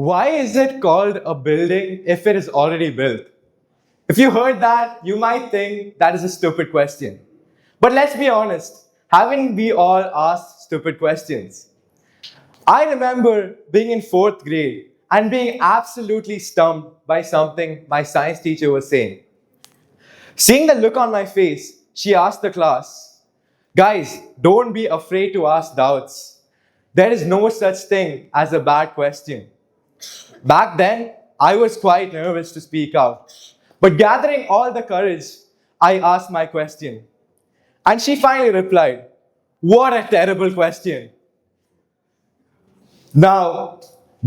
Why is it called a building if it is already built? If you heard that, you might think that is a stupid question. But let's be honest, haven't we all asked stupid questions? I remember being in fourth grade and being absolutely stumped by something my science teacher was saying. Seeing the look on my face, she asked the class, "Guys, don't be afraid to ask doubts. There is no such thing as a bad question." Back then, I was quite nervous to speak out. But gathering all the courage, I asked my question. And she finally replied, "What a terrible question." Now,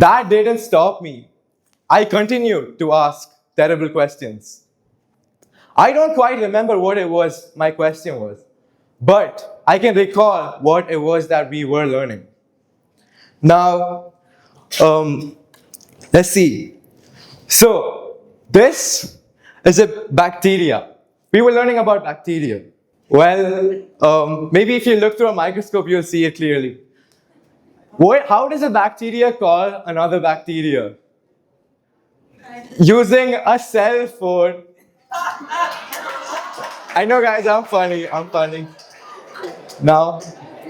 that didn't stop me. I continued to ask terrible questions. I don't quite remember what it was my question was, but I can recall what it was that we were learning. Now, um, let's see. So, this is a bacteria. We were learning about bacteria. Well, maybe if you look through a microscope, you'll see it clearly. How does a bacteria call another bacteria? Using a cell phone. I know, guys, I'm funny. Now,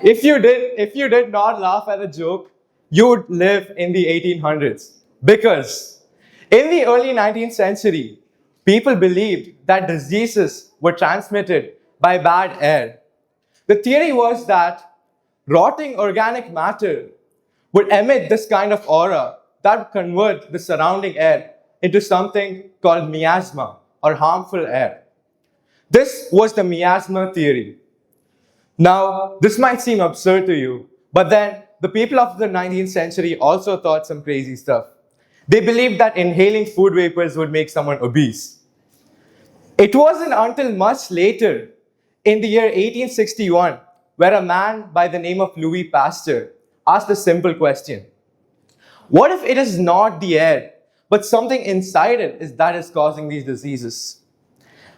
if you did not laugh at the joke, you would live in the 1800s. Because in the early 19th century, people believed that diseases were transmitted by bad air. The theory was that rotting organic matter would emit this kind of aura that would convert the surrounding air into something called miasma, or harmful air. This was the miasma theory. Now, this might seem absurd to you, but then the people of the 19th century also thought some crazy stuff. They believed that inhaling food vapors would make someone obese. It wasn't until much later, in the year 1861, where a man by the name of Louis Pasteur asked a simple question. What if it is not the air, but something inside it that is causing these diseases?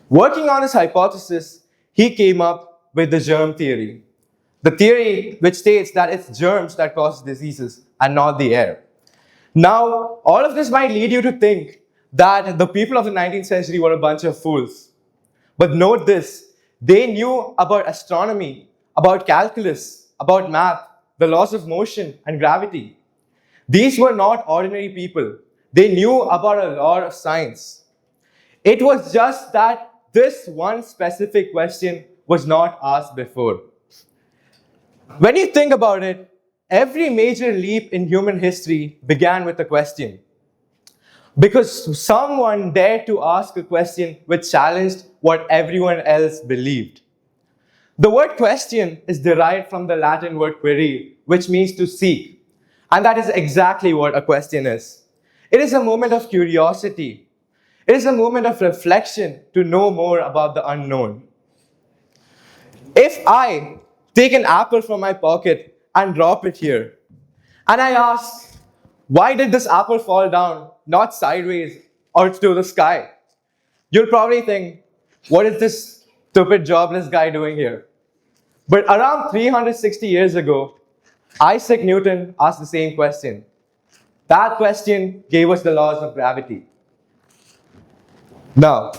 Working on his hypothesis, he came up with the germ theory. The theory which states that it's germs that cause diseases and not the air. Now, all of this might lead you to think that the people of the 19th century were a bunch of fools. But note this, they knew about astronomy, about calculus, about math, the laws of motion and gravity. These were not ordinary people. They knew about a lot of science. It was just that this one specific question was not asked before. When you think about it, every major leap in human history began with a question. Because someone dared to ask a question which challenged what everyone else believed. The word question is derived from the Latin word query, which means to seek. And that is exactly what a question is. It is a moment of curiosity. It is a moment of reflection to know more about the unknown. If I take an apple from my pocket and drop it here, and I ask, why did this apple fall down, not sideways or to the sky? You'll probably think, what is this stupid jobless guy doing here? But around 360 years ago, Isaac Newton asked the same question. That question gave us the laws of gravity. Now,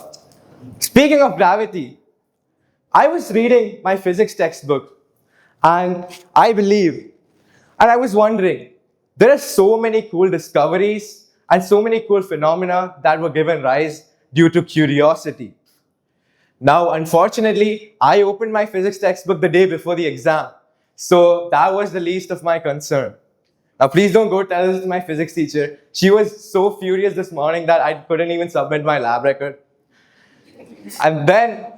speaking of gravity, I was reading my physics textbook and I was wondering, there are so many cool discoveries and so many cool phenomena that were given rise due to curiosity. Now, unfortunately, I opened my physics textbook the day before the exam, so that was the least of my concern. Now, please don't go tell this to my physics teacher. She was so furious this morning that I couldn't even submit my lab record. And then,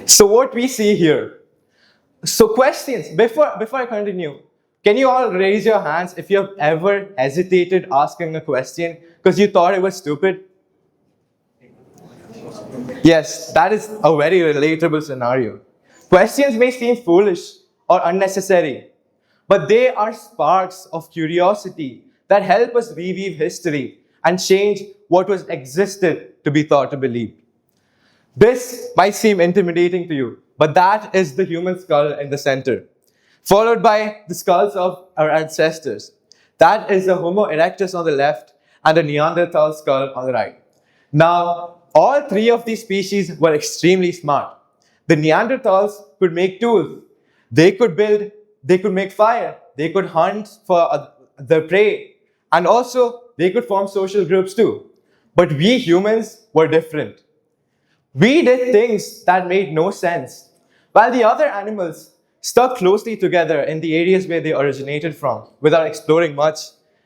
so what we see here. So questions, before I continue, can you all raise your hands if you have ever hesitated asking a question because you thought it was stupid? Yes, that is a very relatable scenario. Questions may seem foolish or unnecessary, but they are sparks of curiosity that help us reweave history and change what was existed to be thought to believe. This might seem intimidating to you, but that is the human skull in the center, followed by the skulls of our ancestors. That is the Homo erectus on the left and the Neanderthal skull on the right. Now, all three of these species were extremely smart. The Neanderthals could make tools. They could build, they could make fire, they could hunt for the prey, and also they could form social groups too. But we humans were different. We did things that made no sense, while the other animals stuck closely together in the areas where they originated from without exploring much.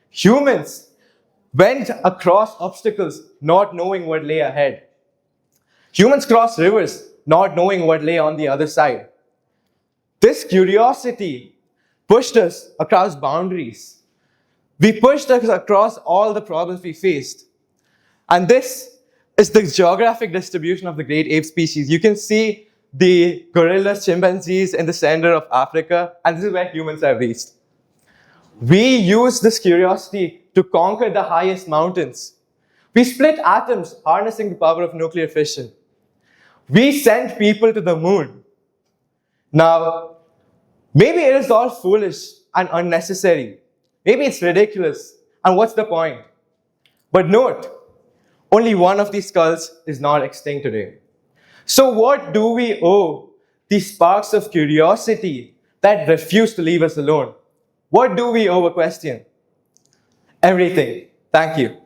Humans went across obstacles not knowing what lay ahead. Humans crossed rivers not knowing what lay on the other side. This curiosity pushed us across boundaries. We pushed us across all the problems we faced. And this is the geographic distribution of the great ape species. You can see the gorillas, chimpanzees in the center of Africa, and this is where humans have reached. We used this curiosity to conquer the highest mountains. We split atoms, harnessing the power of nuclear fission. We sent people to the moon. Now, maybe it is all foolish and unnecessary. Maybe it's ridiculous. And what's the point? But note, only one of these skulls is not extinct today. So what do we owe these sparks of curiosity that refuse to leave us alone? What do we owe a question? Everything. Thank you.